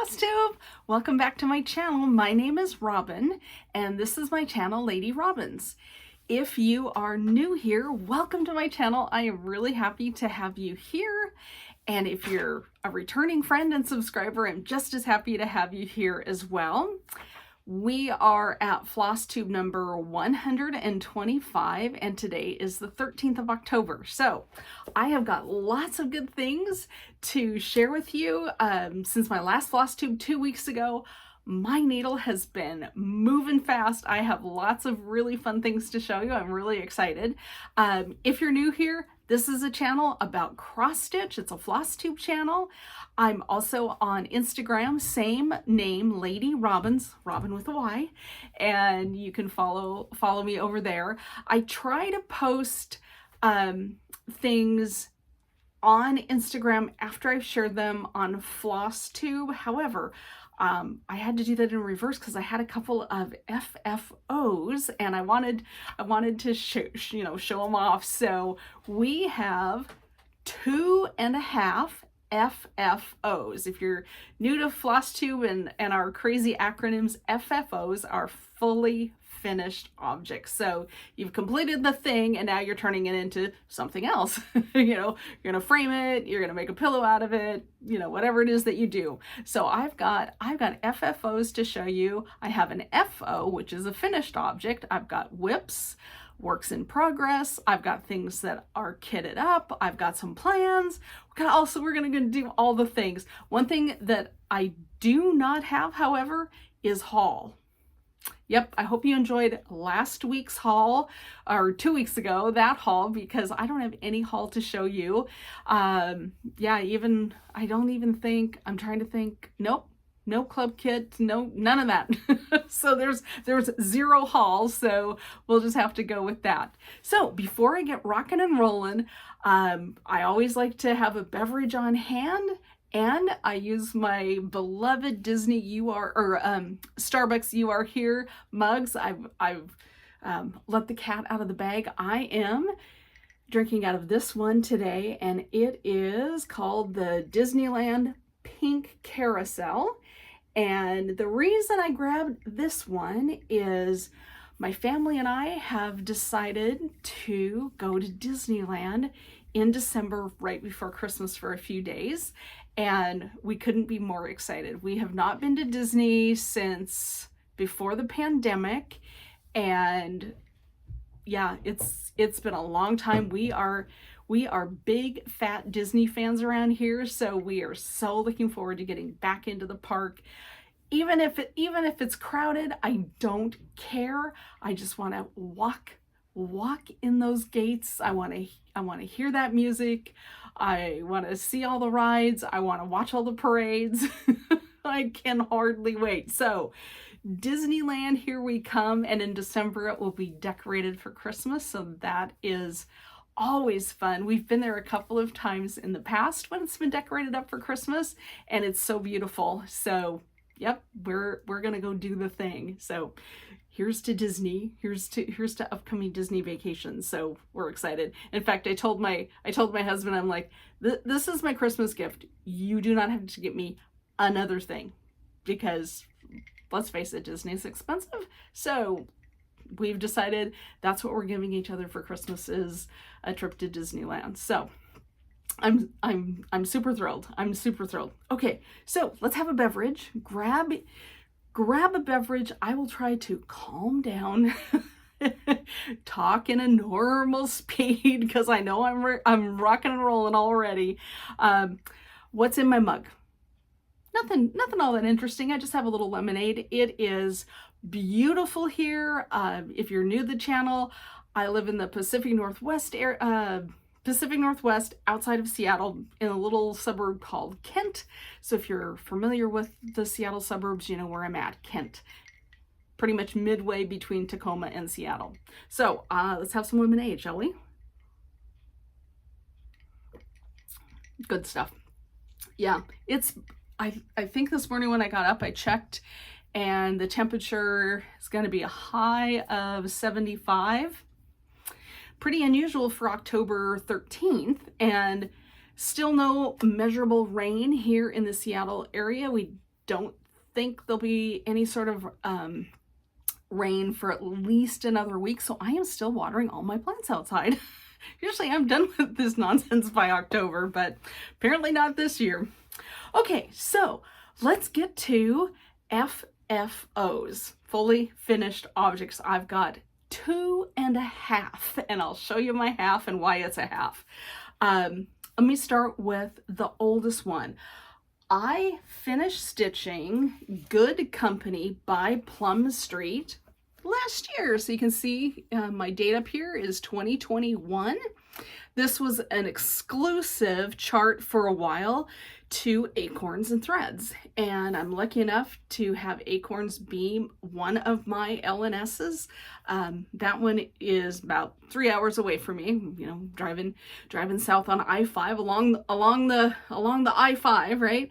FlossTube! Welcome back to my channel. My name is Robin, and this is my channel, Lady Robins. If you are new here, welcome to my channel. I am really happy to have you here. And if you're a returning friend and subscriber, I'm just as happy to have you here as well. We are at FlossTube number 125, and today is the 13th of October. So I have got lots of good things to share with you. Since my last FlossTube 2 weeks ago, my needle has been moving fast. I have lots of really fun things to show you. I'm really excited. If you're new here, this is a channel about cross stitch. It's a FlossTube channel. I'm also on Instagram, same name, Lady Robins, Robin with a Y, and you can follow me over there. I try to post things on Instagram after I've shared them on FlossTube. However, I had to do that in reverse because I had a couple of FFOs and I wanted to show them off. So we have 2.5 FFOs. If you're new to FlossTube and our crazy acronyms, FFOs are fully finished objects. So you've completed the thing and now you're turning it into something else. You're gonna frame it, you're gonna make a pillow out of it, whatever it is that you do. So I've got FFOs to show you. I have an FO, which is a finished object. I've got whips, works in progress. I've got things that are kitted up. I've got some plans. We're gonna do all the things. One thing that I do not have, however, is haul. Yep, I hope you enjoyed last week's haul, or 2 weeks ago, that haul, because I don't have any haul to show you. I'm trying to think, nope, no club kit, no, none of that. So there's zero haul, so we'll just have to go with that. So before I get rocking and rolling, I always like to have a beverage on hand. And I use my beloved Disney Starbucks You Are Here mugs. I've let the cat out of the bag. I am drinking out of this one today, and it is called the Disneyland Pink Carousel. And the reason I grabbed this one is my family and I have decided to go to Disneyland in December, right before Christmas, for a few days. And we couldn't be more excited. We have not been to Disney since before the pandemic. And yeah, it's been a long time. We are big fat Disney fans around here. So we are so looking forward to getting back into the park. Even if it's crowded, I don't care. I just want to walk in those gates. I want to hear that music. I want to see all the rides. I want to watch all the parades. I can hardly wait. So Disneyland, here we come. And in December, it will be decorated for Christmas. So that is always fun. We've been there a couple of times in the past when it's been decorated up for Christmas, and it's so beautiful. So yep, we're going to go do the thing. So here's to Disney. Here's to upcoming Disney vacations. So we're excited. In fact, I told my husband, I'm like, this is my Christmas gift. You do not have to get me another thing, because let's face it, Disney's expensive. So we've decided that's what we're giving each other for Christmas, is a trip to Disneyland. So I'm super thrilled. I'm super thrilled. Okay, so let's have a beverage. Grab a beverage. I will try to calm down, talk in a normal speed, because I know I'm rocking and rolling already. What's in my mug? Nothing all that interesting. I just have a little lemonade. It is beautiful here. If you're new to the channel, I live in the Pacific Northwest outside of Seattle, in a little suburb called Kent. So if you're familiar with the Seattle suburbs, you know where I'm at, Kent. Pretty much midway between Tacoma and Seattle. So let's have some lemonade, shall we? Good stuff. Yeah, I think this morning when I got up, I checked, and the temperature is going to be a high of 75. Pretty unusual for October 13th, and still no measurable rain here in the Seattle area. We don't think there'll be any sort of rain for at least another week, so I am still watering all my plants outside. Usually I'm done with this nonsense by October, but apparently not this year. Okay, so let's get to FFOs, fully finished objects. I've got 2.5, and I'll show you my half and why it's a half. Let me start with the oldest one. I finished stitching Good Company by Plum Street last year. So you can see my date up here is 2021. This was an exclusive chart for a while to Acorns and Threads, and I'm lucky enough to have Acorns be one of my LNSs. That one is about 3 hours away from me, you know, driving south on I-5 along the I-5, right?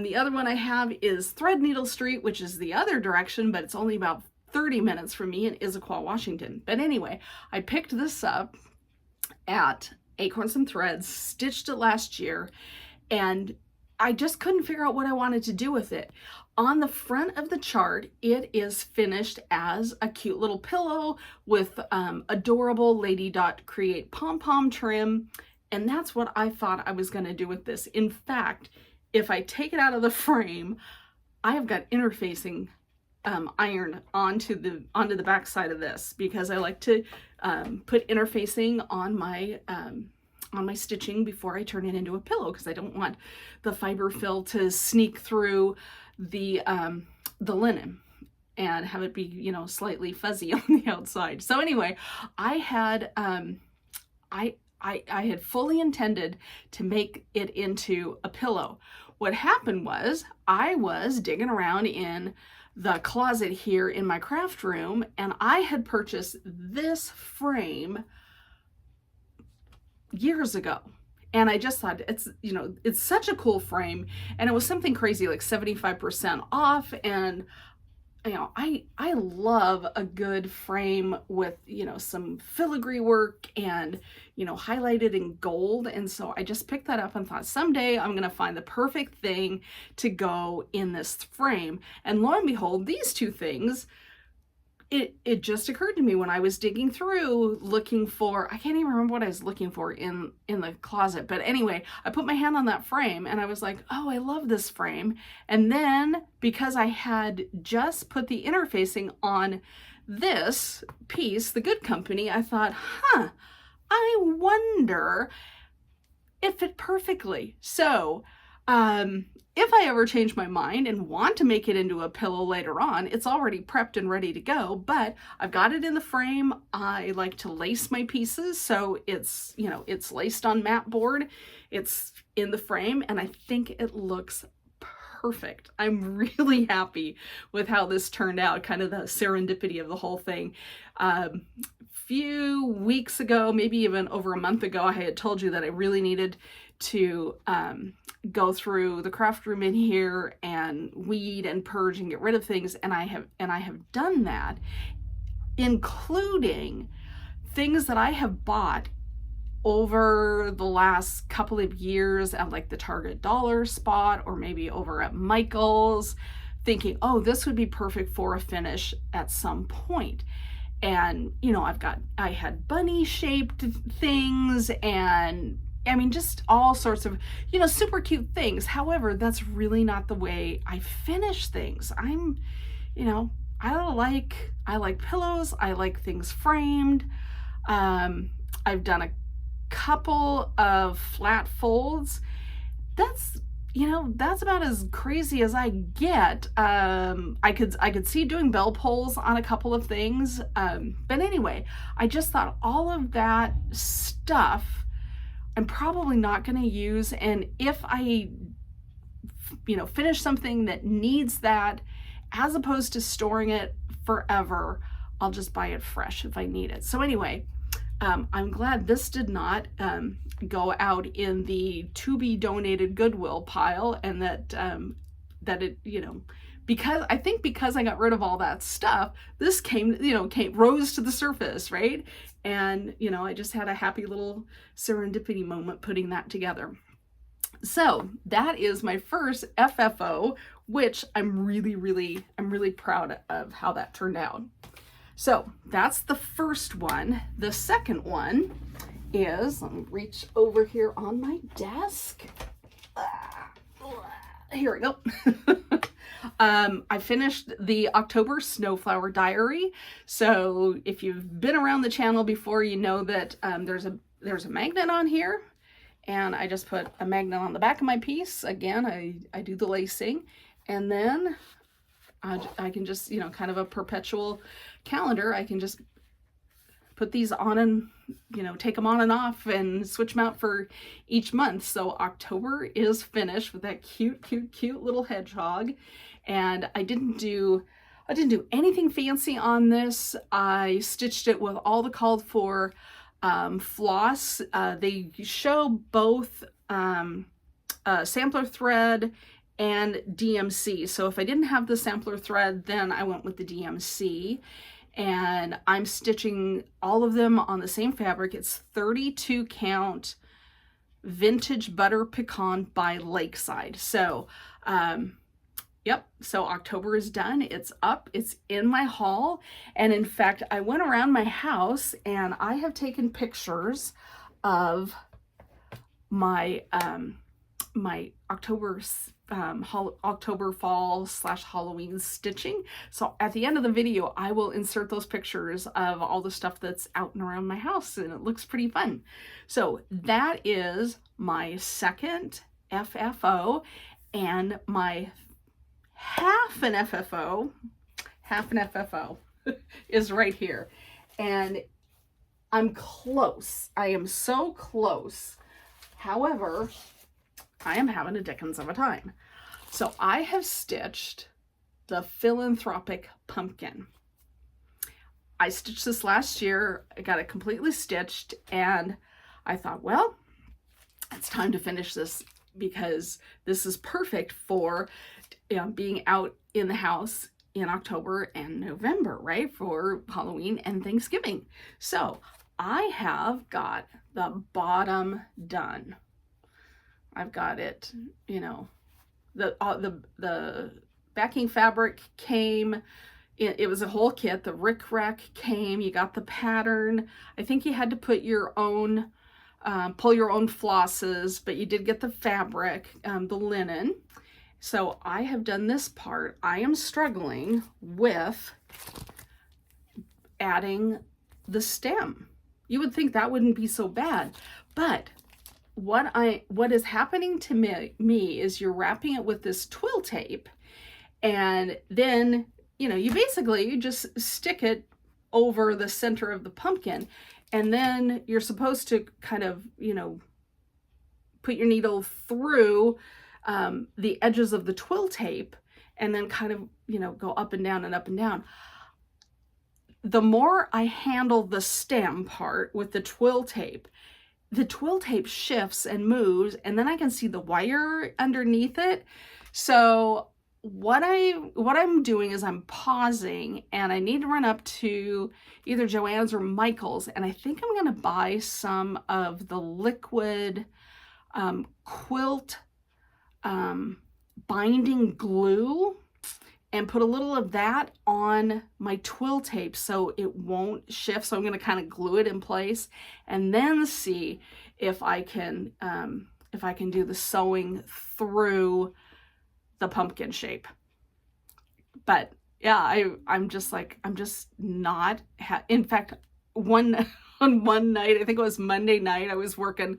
The other one I have is Threadneedle Street, which is the other direction, but it's only about 30 minutes from me in Issaquah, Washington. But anyway, I picked this up at Acorns and Threads, stitched it last year, and I just couldn't figure out what I wanted to do with it. On the front of the chart, it is finished as a cute little pillow with adorable LadyDot Create pom-pom trim, and that's what I thought I was going to do with this. In fact, if I take it out of the frame, I have got interfacing iron onto the back side of this, because I like to put interfacing on my stitching before I turn it into a pillow, because I don't want the fiber fill to sneak through the linen and have it be, you know, slightly fuzzy on the outside. So anyway, I had I had fully intended to make it into a pillow. What happened was I was digging around in the closet here in my craft room, and I had purchased this frame years ago, and I just thought it's, you know, it's such a cool frame, and it was something crazy like 75% off. And you know, I love a good frame with, you know, some filigree work and, you know, highlighted in gold. And so I just picked that up and thought someday I'm gonna find the perfect thing to go in this frame. And lo and behold, these two things, it just occurred to me when I was digging through looking for, I can't even remember what I was looking for in the closet, but anyway, I put my hand on that frame and I was like, oh, I love this frame. And then because I had just put the interfacing on this piece, the Good Company, I thought, I wonder it fit perfectly. So if I ever change my mind and want to make it into a pillow later on, it's already prepped and ready to go, but I've got it in the frame. I like to lace my pieces, so it's, you know, it's laced on mat board, it's in the frame, and I think it looks perfect. I'm really happy with how this turned out, kind of the serendipity of the whole thing. Few weeks ago, maybe even over a month ago, I had told you that I really needed to go through the craft room in here and weed and purge and get rid of things, and I have done that, including things that I have bought over the last couple of years at like the Target dollar spot, or maybe over at Michael's, thinking, oh, this would be perfect for a finish at some point. And, you know, I had bunny shaped things, and I mean, just all sorts of, you know, super cute things. However, that's really not the way I finish things. I'm, you know, I like pillows. I like things framed. I've done a couple of flat folds. That's, you know, that's about as crazy as I get. I could see doing bell pulls on a couple of things. But anyway, I just thought all of that stuff I'm probably not going to use, and if I, you know, finish something that needs that, as opposed to storing it forever, I'll just buy it fresh if I need it. So anyway, I'm glad this did not go out in the to be donated Goodwill pile, and that it, you know, because I got rid of all that stuff, this rose to the surface, right? And, you know, I just had a happy little serendipity moment putting that together. So that is my first FFO, which I'm really proud of how that turned out. So that's the first one. The second one is, let me reach over here on my desk. Here we go. I finished the October Snowflower Diary. So if you've been around the channel before, you know that there's a magnet on here, and I just put a magnet on the back of my piece. Again, I do the lacing, and then I can just, you know, kind of a perpetual calendar. I can just put these on and, you know, take them on and off and switch them out for each month. So October is finished with that cute little hedgehog. And I didn't do anything fancy on this. I stitched it with all the called for floss. They show both sampler thread and DMC. So if I didn't have the sampler thread, then I went with the DMC. And I'm stitching all of them on the same fabric. It's 32 count vintage butter pecan by Lakeside. So yep, so October is done. It's up, it's in my haul. And in fact, I went around my house and I have taken pictures of my my October fall / Halloween stitching. So at the end of the video, I will insert those pictures of all the stuff that's out and around my house, and it looks pretty fun. So that is my second FFO, and my half an FFO is right here. And I'm close. I am so close. However, I am having a dickens of a time. So I have stitched the Philanthropic Pumpkin. I stitched this last year. I got it completely stitched, and I thought, well, it's time to finish this because this is perfect for, you know, being out in the house in October and November, right? For Halloween and Thanksgiving. So I have got the bottom done. I've got it, you know, the backing fabric came, it was a whole kit. The rickrack came, you got the pattern. I think you had to put your own, pull your own flosses, but you did get the fabric, the linen. So I have done this part. I am struggling with adding the stem. You would think that wouldn't be so bad, but what is happening to me is you're wrapping it with this twill tape, and then, you know, you just stick it over the center of the pumpkin, and then you're supposed to kind of, you know, put your needle through the edges of the twill tape, and then kind of, you know, go up and down and up and down. The more I handle the stem part with the twill tape shifts and moves, and then I can see the wire underneath it. So what I'm doing is I'm pausing, and I need to run up to either Joann's or Michael's, and I think I'm going to buy some of the liquid quilt binding glue and put a little of that on my twill tape so it won't shift. So I'm going to kind of glue it in place and then see if I can do the sewing through the pumpkin shape. But yeah, I'm just not, in fact, on one night, I think it was Monday night, I was working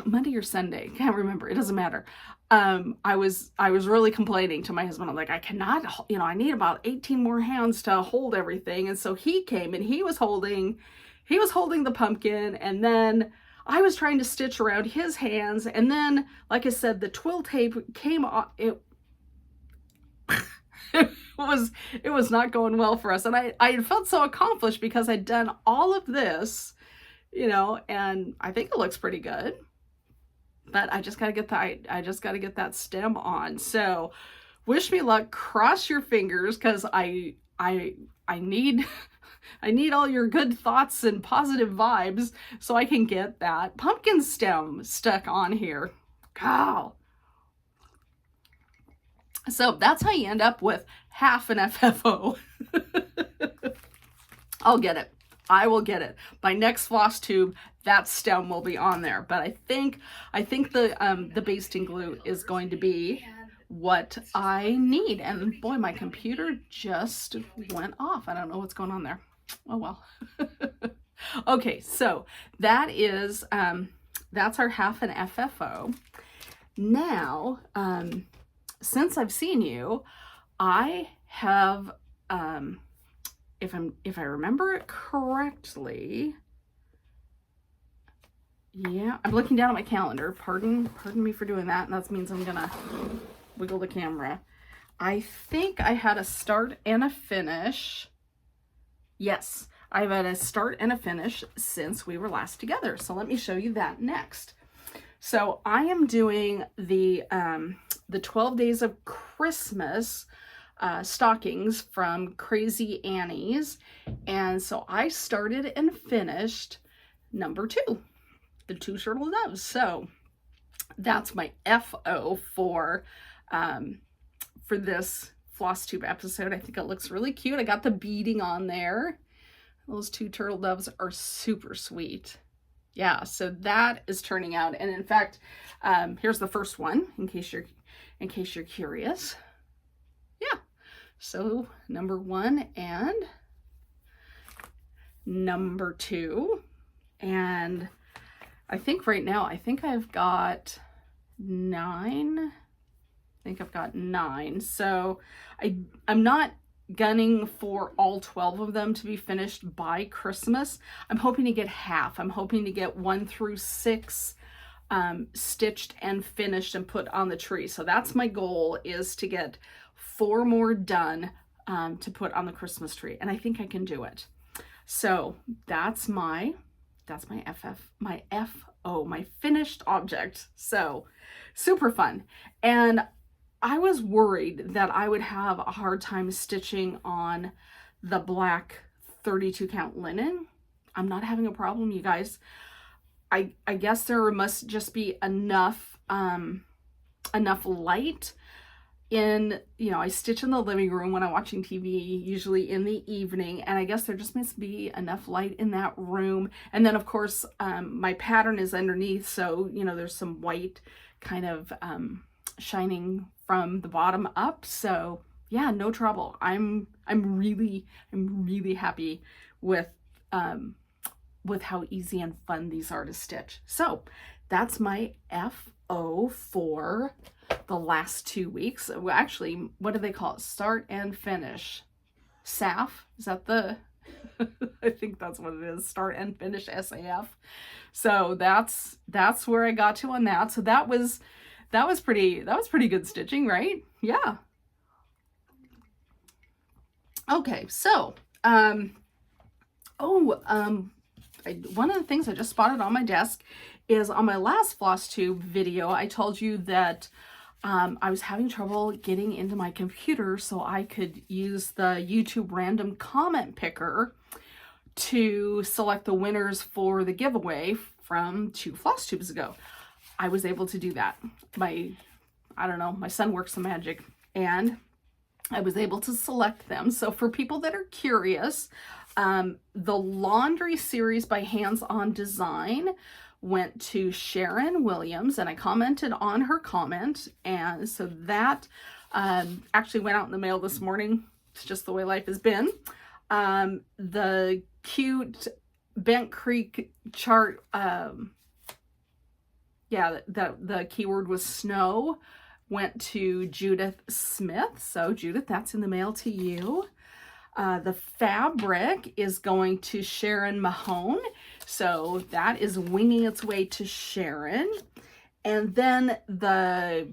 Monday or Sunday, can't remember, it doesn't matter. I was really complaining to my husband. I'm like, I cannot, you know, I need about 18 more hands to hold everything. And so he came and he was holding the pumpkin, and then I was trying to stitch around his hands, and then, like I said, the twill tape came off. It was not going well for us, and I felt so accomplished because I'd done all of this, you know, and I think it looks pretty good. But I just gotta get that stem on. So wish me luck, cross your fingers, because I need all your good thoughts and positive vibes so I can get that pumpkin stem stuck on here. Cow. So that's how you end up with half an FFO. I'll get it. I will get it. By next floss tube, that stem will be on there. But I think the basting glue is going to be what I need. And boy, my computer just went off. I don't know what's going on there. Oh well. Okay, so that is that's our half an FFO. Now, since I've seen you, I have if I remember it correctly, yeah, I'm looking down at my calendar. Pardon me for doing that, and that means I'm gonna wiggle the camera. I think I had a start and a finish. Yes, I've had a start and a finish since we were last together. So let me show you that next. So I am doing the 12 Days of Christmas stockings from Crazy Annie's, and so I started and finished number 2, the 2 turtle doves. So that's my FO for this floss tube episode. I think it looks really cute. I got the beading on there. Those 2 turtle doves are super sweet. Yeah, so that is turning out. And in fact, here's the first one in case you're curious. Yeah. So number 1 and number 2. And I think right now, I've got 9. So I'm not gunning for all 12 of them to be finished by Christmas. I'm hoping to get half. I'm hoping to get 1 through 6 stitched and finished and put on the tree. So that's my goal, is to get 4 more done to put on the Christmas tree, and I think I can do it. So that's my FO, my finished object. So super fun. And I was worried that I would have a hard time stitching on the black 32 count linen. I'm not having a problem, you guys. I guess there must just be enough light in, I stitch in the living room when I'm watching TV, usually in the evening, and I guess there just must be enough light in that room. And then of course, my pattern is underneath, so there's some white kind of shining from the bottom up. So yeah, no trouble. I'm really happy with how easy and fun these are to stitch. So that's my FO for the last 2 weeks. Well, actually, what do they call it? Start and finish. SAF? Is that the I think that's what it is. Start and finish SAF. So that's where I got to on that. So that was pretty good stitching, right? Yeah. Okay, so one of the things I just spotted on my desk is on my last floss tube video, I told you that I was having trouble getting into my computer so I could use the YouTube random comment picker to select the winners for the giveaway from 2 floss tubes ago. I was able to do that. My son works the magic, and I was able to select them. So for people that are curious, the laundry series by Hands On Design went to Sharon Williams, and I commented on her comment, and so that actually went out in the mail this morning. It's just the way life has been. The cute Bent Creek chart, the keyword was snow, went to Judith Smith. So Judith, that's in the mail to you. The fabric is going to Sharon Mahone. So that is winging its way to Sharon. And then the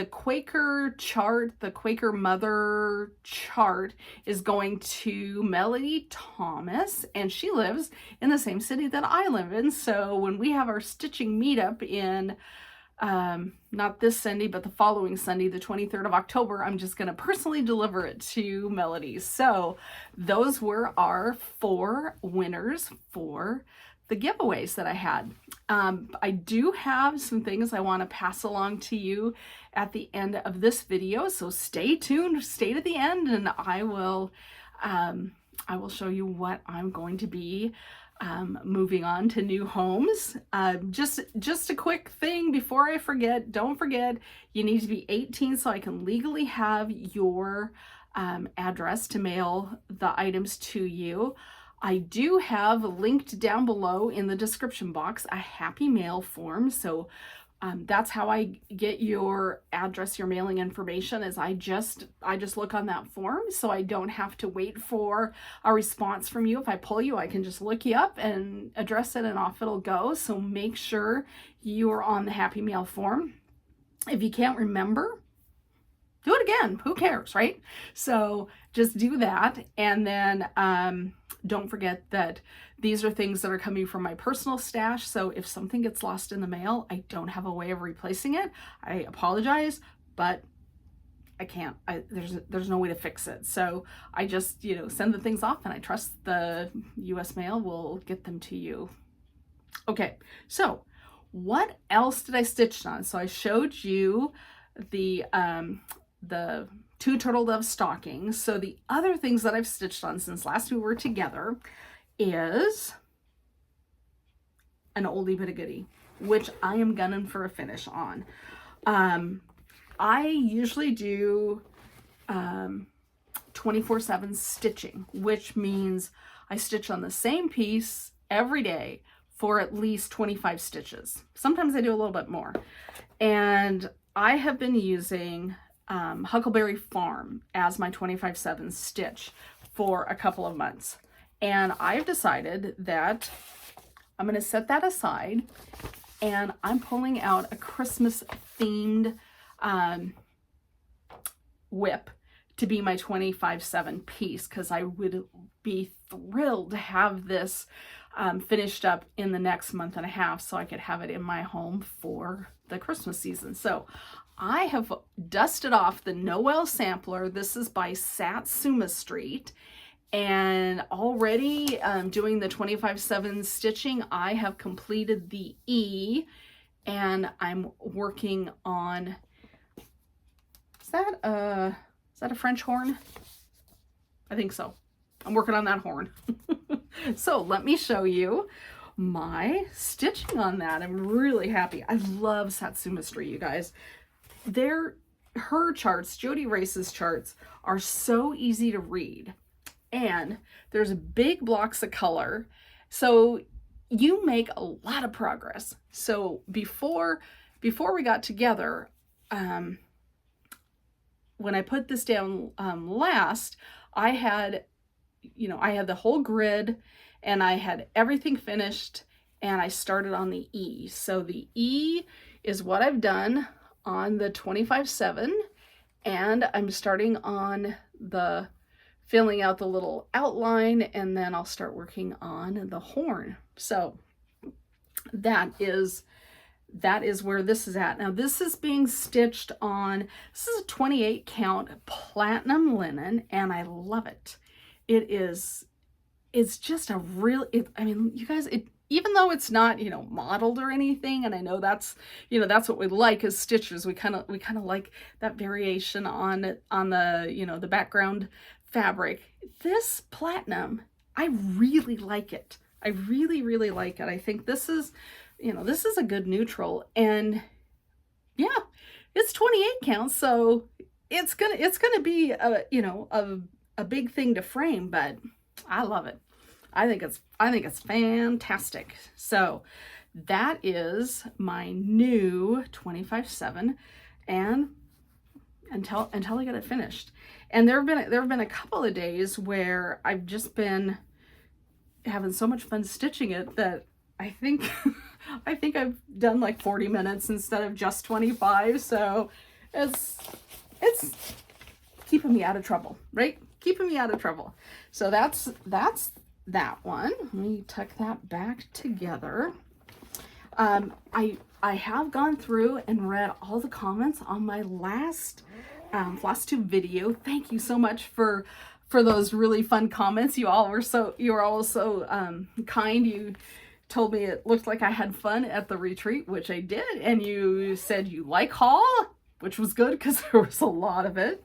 Quaker chart, the Quaker Mother chart, is going to Melody Thomas, and she lives in the same city that I live in. So when we have our stitching meetup in, not this Sunday, but the following Sunday, the 23rd of October, I'm just going to personally deliver it to Melody. So those were our 4 winners for the giveaways that I had. I do have some things I want to pass along to you at the end of this video, so stay tuned, stay to the end, and I will show you what I'm going to be moving on to new homes. Just a quick thing before I forget, don't forget, you need to be 18 so I can legally have your address to mail the items to you. I do have linked down below in the description box a happy mail form. So that's how I get your address, your mailing information, is I just look on that form, so I don't have to wait for a response from you. If I pull you, I can just look you up and address it and off it'll go. So make sure you are on the happy mail form. If you can't remember, do it again. Who cares, right? So just do that. And then don't forget that these are things that are coming from my personal stash. So if something gets lost in the mail, I don't have a way of replacing it. I apologize, but I can't. There's no way to fix it. So I just, send the things off, and I trust the US mail will get them to you. Okay, so what else did I stitch on? So I showed you the 2 turtle dove stockings. So the other things that I've stitched on since last we were together is an oldie but a goodie, which I am gunning for a finish on. I usually do 24/7 stitching, which means I stitch on the same piece every day for at least 25 stitches. Sometimes I do a little bit more. And I have been using Huckleberry Farm as my 25/7 stitch for a couple of months. And I've decided that I'm going to set that aside, and I'm pulling out a Christmas themed whip to be my 25/7 piece, because I would be thrilled to have this finished up in the next month and a half so I could have it in my home for the Christmas season. So I have dusted off the Noel Sampler. This is by Satsuma Street. And already doing the 25/7 stitching, I have completed the E, and I'm working on, is that a French horn? I think so. I'm working on that horn. So let me show you my stitching on that. I'm really happy. I love Satsuma Street, you guys. Her charts, Jody Race's charts, are so easy to read, and there's big blocks of color, so you make a lot of progress. So before we got together, when I put this down last, I had the whole grid, and I had everything finished, and I started on the E. So the E is what I've done on the 25/7, and I'm starting on the filling out the little outline, and then I'll start working on the horn. So that is where this is at. Now this is being stitched on, this is a 28 count platinum linen, and I love it. It's just a real, I mean, you guys, even though it's not, modeled or anything, and I know that's, that's what we like as stitchers. We kind of like that variation on the, the background fabric. This platinum, I really like it. I really, really like it. I think this is, this is a good neutral, and yeah, it's 28 counts, so it's gonna be a big thing to frame, but I love it. I think it's fantastic. So that is my new 25/7, and until I get it finished. And there have been a couple of days where I've just been having so much fun stitching it that I think I've done like 40 minutes instead of just 25. So it's keeping me out of trouble, right? Keeping me out of trouble. So that's that one. Let me tuck that back together. I have gone through and read all the comments on my last FlossTube video. Thank you so much for those really fun comments. You were all so kind. You told me it looked like I had fun at the retreat, which I did, and you said you like haul, which was good because there was a lot of it.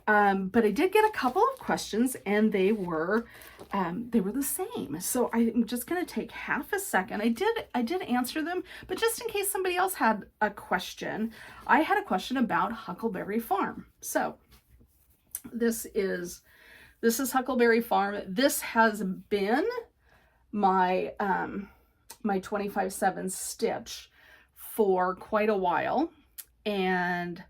But I did get a couple of questions, and they were the same. So I'm just going to take half a second. I did answer them, but just in case somebody else had a question, I had a question about Huckleberry Farm. So this is Huckleberry Farm. This has been my my 25/7 stitch for quite a while, and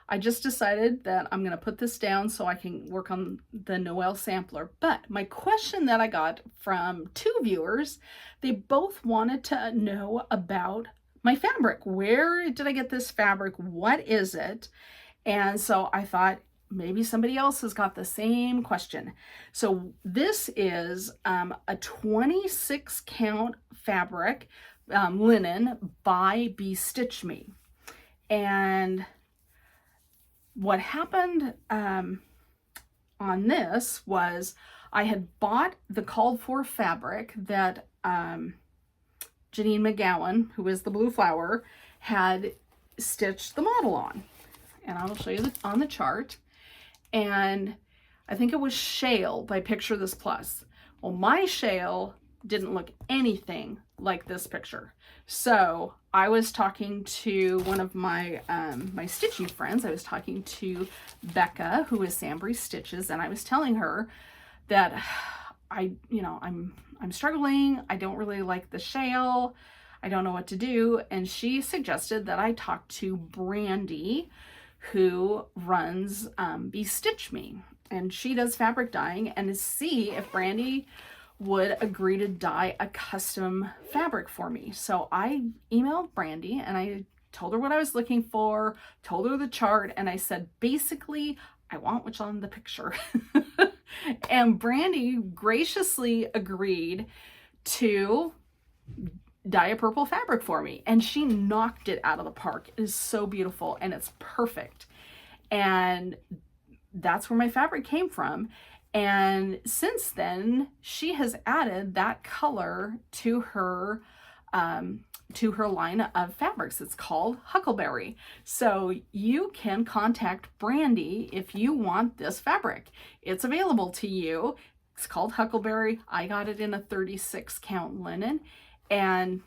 I just decided that I'm going to put this down so I can work on the Noel Sampler. But my question that I got from 2 viewers, they both wanted to know about my fabric. Where did I get this fabric? What is it? And so I thought maybe somebody else has got the same question. So this is a 26 count fabric, linen by BeStitchMe. And what happened on this was I had bought the called for fabric that Janine McGowan, who is the blue flower, had stitched the model on. And I will show you on the chart. And I think it was Shale by Picture This Plus. Well, my Shale didn't look anything like this picture. So I was talking to one of my my stitching friends. I was talking to Becca, who is Sambry Stitches, and I was telling her that I'm struggling. I don't really like the Shale. I don't know what to do. And she suggested that I talk to Brandy, who runs BeStitchMe, and she does fabric dyeing, and to see if Brandy would agree to dye a custom fabric for me. So I emailed Brandy and I told her what I was looking for, told her the chart, and I said, basically, I want what's on the picture. And Brandy graciously agreed to dye a purple fabric for me, and she knocked it out of the park. It is so beautiful and it's perfect. And that's where my fabric came from. And since then, she has added that color to her line of fabrics. It's called Huckleberry. So you can contact Brandy if you want this fabric. It's available to you. It's called Huckleberry. I got it in a 36 count linen, and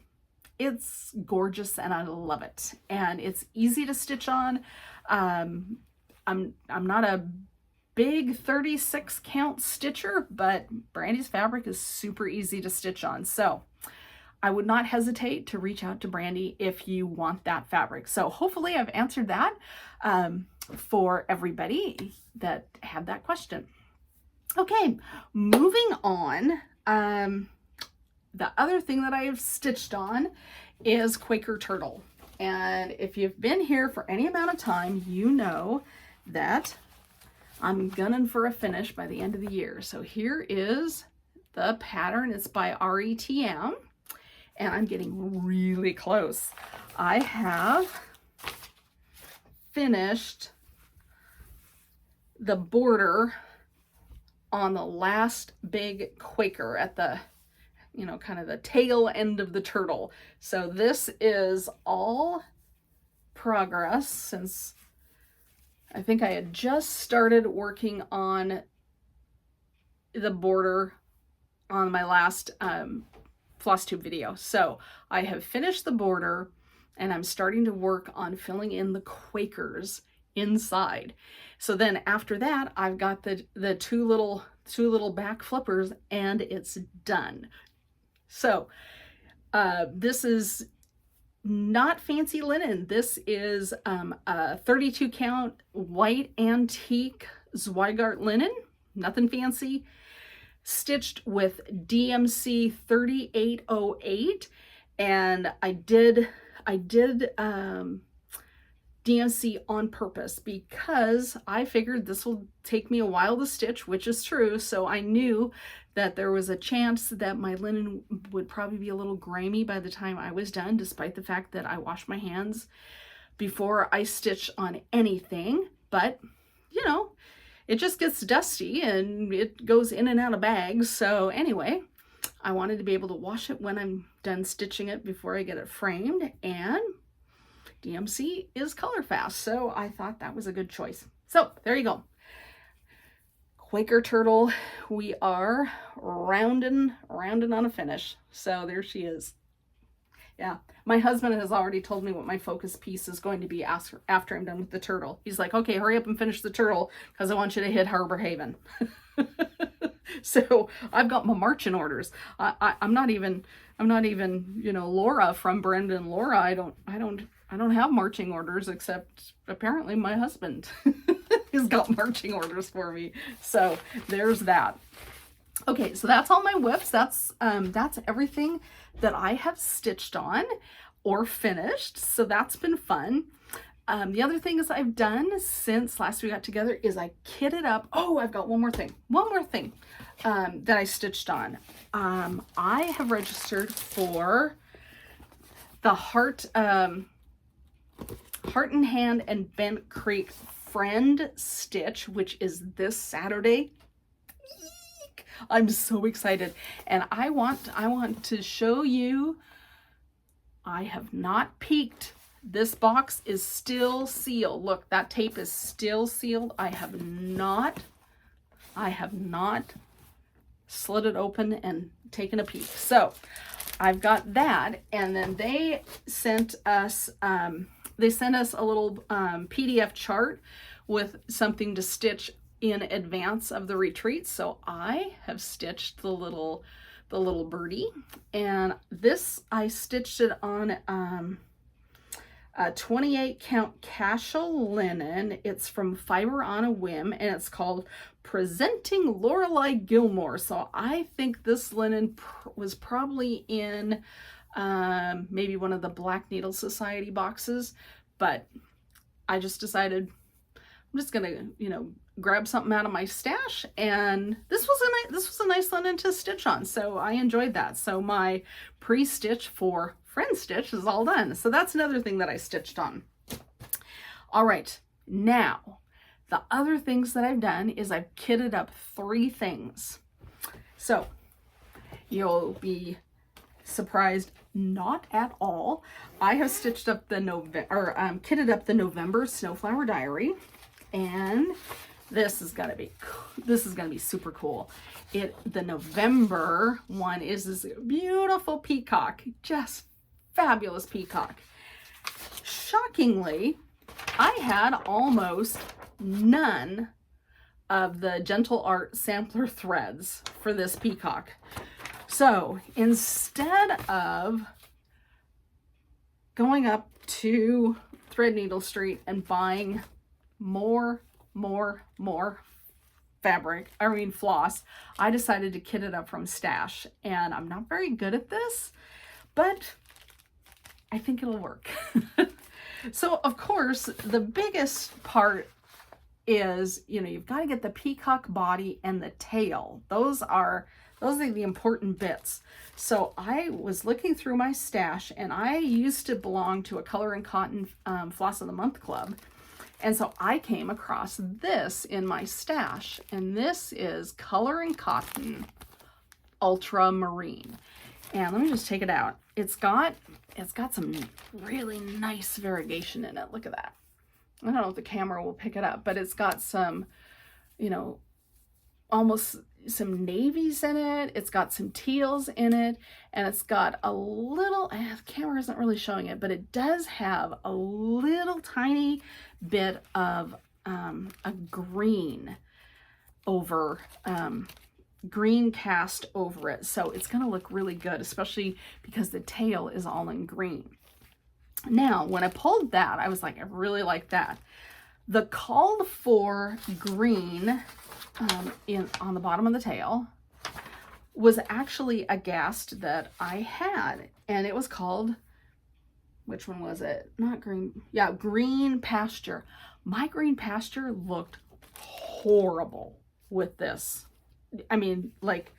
it's gorgeous and I love it. And it's easy to stitch on. I'm not a big 36 count stitcher, but Brandy's fabric is super easy to stitch on. So I would not hesitate to reach out to Brandy if you want that fabric. So hopefully I've answered that for everybody that had that question. Okay, moving on. The other thing that I've stitched on is Quaker Turtle. And if you've been here for any amount of time, you know that I'm gunning for a finish by the end of the year. So here is the pattern. It's by AuryTM, and I'm getting really close. I have finished the border on the last big Quaker at the, kind of the tail end of the turtle. So this is all progress since I think I had just started working on the border on my last FlossTube video. So I have finished the border and I'm starting to work on filling in the Quakers inside. So then after that, I've got the two little back flippers and it's done. So this is not fancy linen. This is a 32 count white antique Zweigart linen, nothing fancy, stitched with DMC 3808, and I did DMC on purpose because I figured this will take me a while to stitch, which is true. So I knew that there was a chance that my linen would probably be a little grimy by the time I was done, despite the fact that I wash my hands before I stitch on anything. But, it just gets dusty and it goes in and out of bags. So anyway, I wanted to be able to wash it when I'm done stitching it before I get it framed, and DMC is color fast, so I thought that was a good choice. So there you go. Quaker Turtle, we are rounding on a finish. So there she is. Yeah, my husband has already told me what my focus piece is going to be after I'm done with the turtle. He's like, okay, hurry up and finish the turtle because I want you to hit Harbor Haven. So I've got my marching orders. I'm not even, you know, Laura from Brenda and Laura. I don't have marching orders, except apparently my husband has got marching orders for me. So there's that. Okay, so that's all my whips. That's everything that I have stitched on or finished. So that's been fun. The other thing is I've done since last we got together is I kitted up. Oh, I've got one more thing that I stitched on. I have registered for the Heart and Hand and Bent Creek Friend Stitch, which is this Saturday. Eek! I'm so excited, and I want to show you. I have not peeked. This box is still sealed. Look, that tape is still sealed. I have not slid it open and taken a peek. So I've got that, and then they sent us a little PDF chart with something to stitch in advance of the retreat. So I have stitched the little birdie, and this I stitched it on a 28 count casual linen. It's from Fiber on a Whim, and it's called Presenting Lorelei Gilmore. So I think this linen was probably in maybe one of the Black Needle Society boxes, but I just decided I'm just gonna, you know, grab something out of my stash, and this was a nice linen to stitch on, so I enjoyed that. So my pre-stitch for Friend Stitch is all done. So that's another thing that I stitched on. All right, now the other things that I've done is I've kitted up 3 things. So you'll be surprised not at all. I have stitched up the kitted up the November Snowflower Diary, and this is gonna be super cool. The November one is this beautiful peacock, just fabulous peacock. Shockingly, I had almost none of the Gentle Art sampler threads for this peacock. So instead of going up to Threadneedle Street and buying more floss, I decided to kit it up from stash, and I'm not very good at this, but I think it'll work. So of course the biggest part is, you know, you've got to get the peacock body and the tail. Those are the important bits. So I was looking through my stash, and I used to belong to a Color and Cotton Floss of the Month club. And so I came across this in my stash, and this is Color and Cotton Ultramarine. And let me just take it out. It's got some really nice variegation in it. Look at that. I don't know if the camera will pick it up, but it's got some, you know, almost some navies in it. It's got some teals in it, and it's got a little, the camera isn't really showing it, but it does have a little tiny bit of a green over, green cast over it. So it's going to look really good, especially because the tail is all in green. Now, when I pulled that, I was like, I really like that. The called for green on the bottom of the tail was actually a ghast that I had, and it was called, which one was it? Not green. Yeah, Green Pasture. My Green Pasture looked horrible with this. I mean, like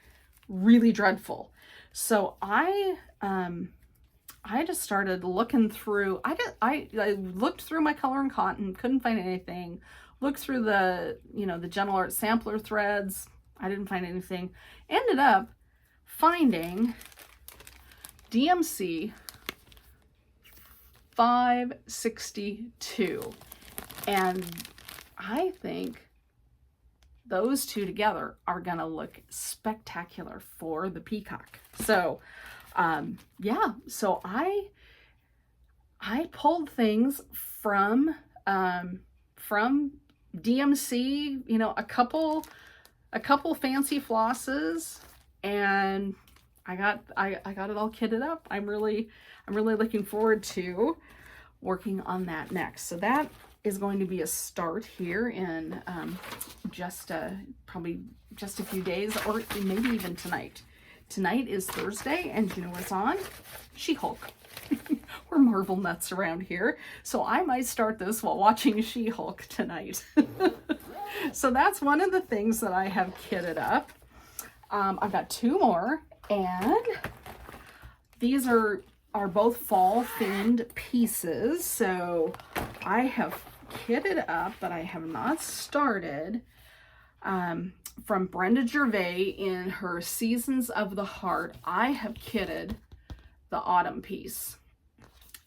really dreadful. So I just started looking through. I looked through my Color and Cotton, couldn't find anything. Looked through the, you know, the Gentle Art sampler threads. I didn't find anything. Ended up finding DMC 562. And I think those two together are gonna look spectacular for the peacock. So yeah, so I pulled things from DMC, you know, a couple fancy flosses, and I got it all kitted up. I'm really looking forward to working on that next. So that is going to be a start here in probably just a few days, or maybe even tonight. Tonight is Thursday, and you know what's on? She-Hulk. We're Marvel nuts around here, so I might start this while watching She-Hulk tonight. So that's one of the things that I have kitted up. I've got two more, and these are both fall themed pieces. So I have kitted up, but I have not started. From Brenda Gervais in her Seasons of the Heart, I have kitted the autumn piece.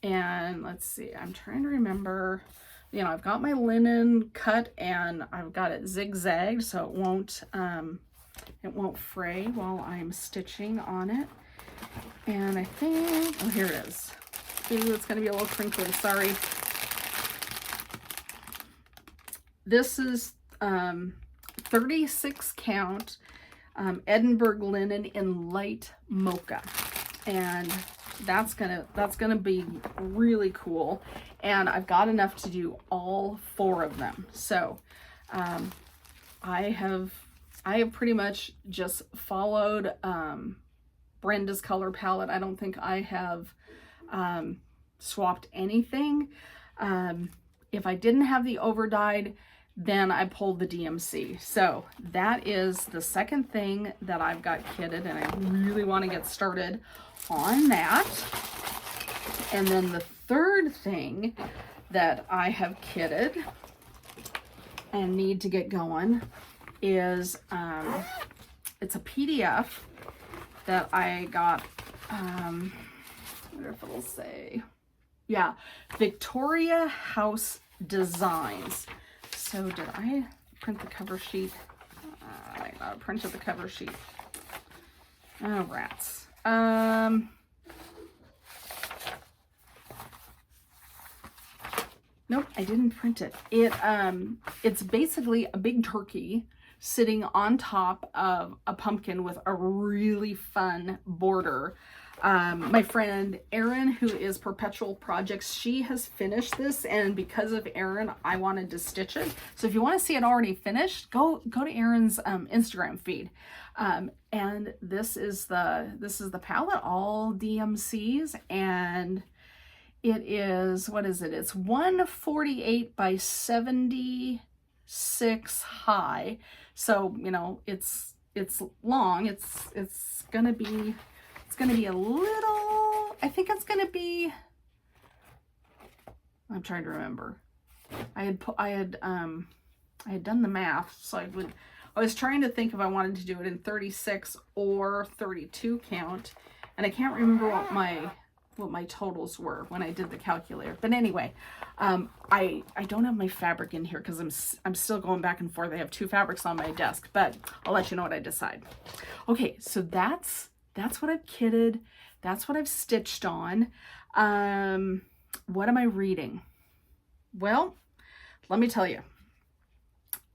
And let's see, I'm trying to remember, you know, I've got my linen cut and I've got it zigzagged so it won't fray while I'm stitching on it. And I think, oh, here it is. Ooh, it's gonna be a little crinkly, sorry. This is 36 count Edinburgh linen in light mocha, and that's gonna be really cool. And I've got enough to do all four of them. So I have pretty much just followed Brenda's color palette. I don't think I have swapped anything. If I didn't have the overdyed, then I pulled the DMC. So that is the second thing that I've got kitted, and I really want to get started on that. And then the third thing that I have kitted and need to get going is it's a PDF that I got, I wonder if it'll say, yeah, Victoria House Designs. So did I print the cover sheet? I printed the cover sheet. Oh, rats. Nope, I didn't print it. It's basically a big turkey sitting on top of a pumpkin with a really fun border. My friend Erin, who is Perpetual Projects, she has finished this, and because of Erin, I wanted to stitch it. So if you want to see it already finished, go to Erin's Instagram feed. And this is the palette, all DMCs, and it is, what is it? It's 148 by 76 high. So, you know, it's long. It's gonna be a little, I think it's gonna be, I'm trying to remember. I had done the math, so I was trying to think if I wanted to do it in 36 or 32 count, and I can't remember what my totals were when I did the calculator. But anyway, I don't have my fabric in here because I'm still going back and forth. I have two fabrics on my desk, but I'll let you know what I decide. Okay, so that's what I've kitted. That's what I've stitched on. What am I reading? Well, let me tell you.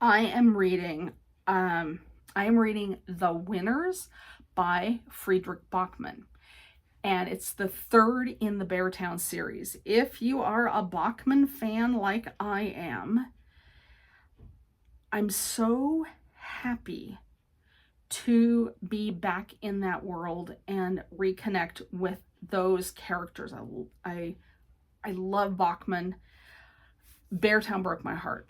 I am reading The Winners by Fredrik Backman. And it's the third in the Beartown series. If you are a Backman fan like I am, I'm so happy to be back in that world and reconnect with those characters. I love Backman. Beartown broke my heart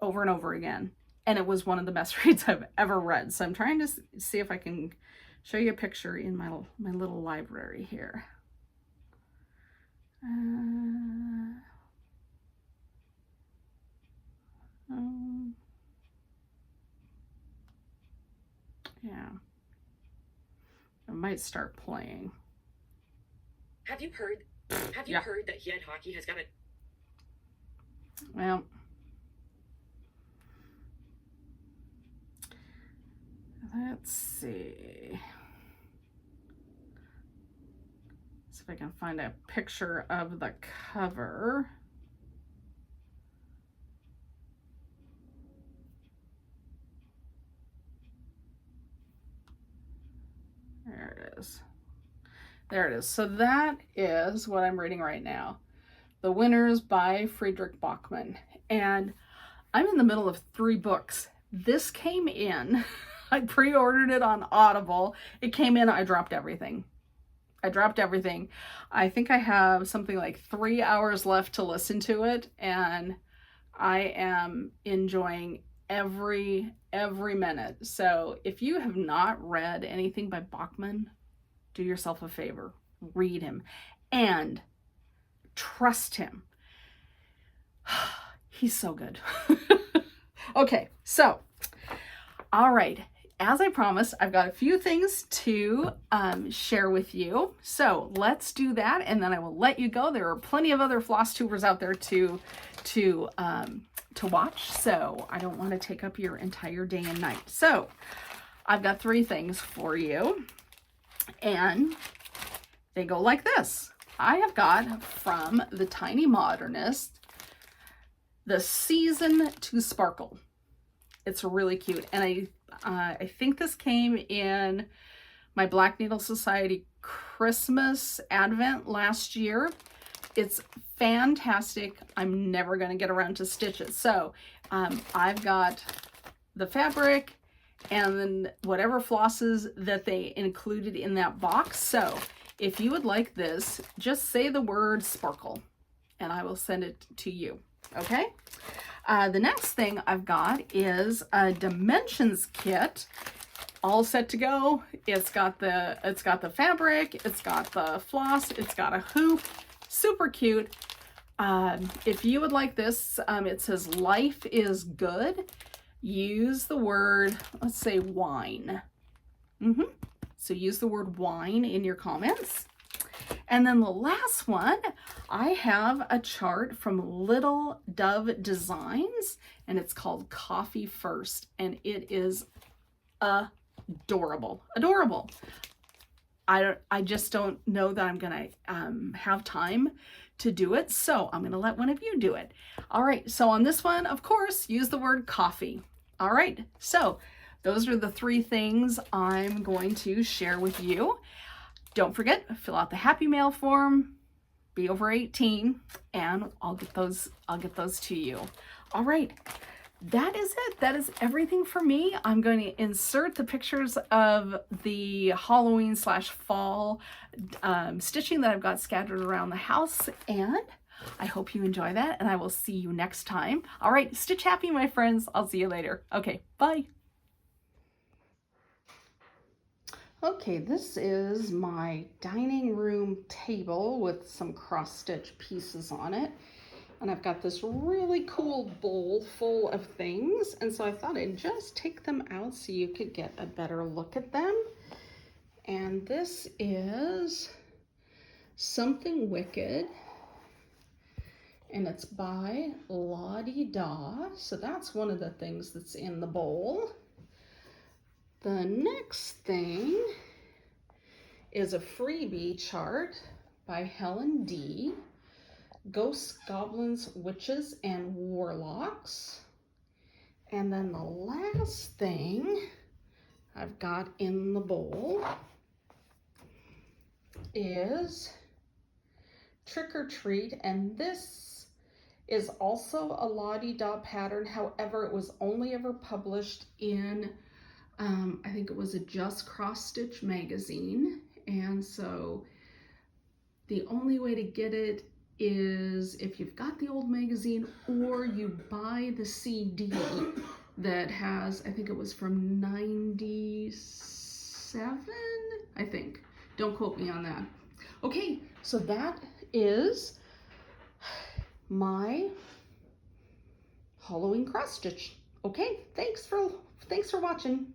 over and over again, and it was one of the best reads I've ever read. So I'm trying to see if I can show you a picture in my little library here. Yeah. It might start playing. Have you heard that Head Hockey has got a... Well, let's see. See if I can find a picture of the cover. There it is. There it is. So that is what I'm reading right now. The Winners by Fredrik Backman. And I'm in the middle of 3 books. This came in. I pre-ordered it on Audible. It came in. I dropped everything. I think I have something like 3 hours left to listen to it. And I am enjoying every minute. So if you have not read anything by Backman, do yourself a favor, read him and trust him. He's so good. Okay, so all right, as I promised, I've got a few things to share with you, so let's do that, and then I will let you go. There are plenty of other floss tubers out there to watch, so I don't want to take up your entire day and night. So I've got 3 things for you, and they go like this. I have got from the Tiny Modernist the Season to Sparkle. It's really cute, and I think this came in my Black Needle Society Christmas Advent last year. It's fantastic. I'm never going to get around to stitch it. So I've got the fabric and then whatever flosses that they included in that box. So if you would like this, just say the word sparkle and I will send it to you. Okay. The next thing I've got is a dimensions kit, all set to go. It's got the fabric, it's got the floss, it's got a hoop, super cute. If you would like this, it says life is good. Use the word, let's say wine. So use the word wine in your comments. And then the last one, I have a chart from Little Dove Designs, and it's called Coffee First, and it is adorable. Adorable. I just don't know that I'm gonna have time to do it, so I'm gonna let one of you do it. All right, so on this one, of course, use the word coffee. All right, so those are the 3 things I'm going to share with you. Don't forget, fill out the Happy Mail form, be over 18, and I'll get those to you. All right, that is it. That is everything for me. I'm going to insert the pictures of the Halloween / fall stitching that I've got scattered around the house, and I hope you enjoy that, and I will see you next time. All right, stitch happy, my friends. I'll see you later. Okay, bye. Okay, this is my dining room table with some cross-stitch pieces on it. And I've got this really cool bowl full of things. And so I thought I'd just take them out so you could get a better look at them. And this is Something Wicked. And it's by LadyDot. So that's one of the things that's in the bowl. The next thing is a freebie chart by Helen D. Ghosts, Goblins, Witches, and Warlocks. And then the last thing I've got in the bowl is Trick or Treat, and this is also a LadyDot pattern. However, it was only ever published in I think it was a Just Cross Stitch magazine, and so the only way to get it is if you've got the old magazine or you buy the CD that has, I think it was from 97, I think. Don't quote me on that. Okay, so that is my Halloween cross stitch. Okay, thanks for watching.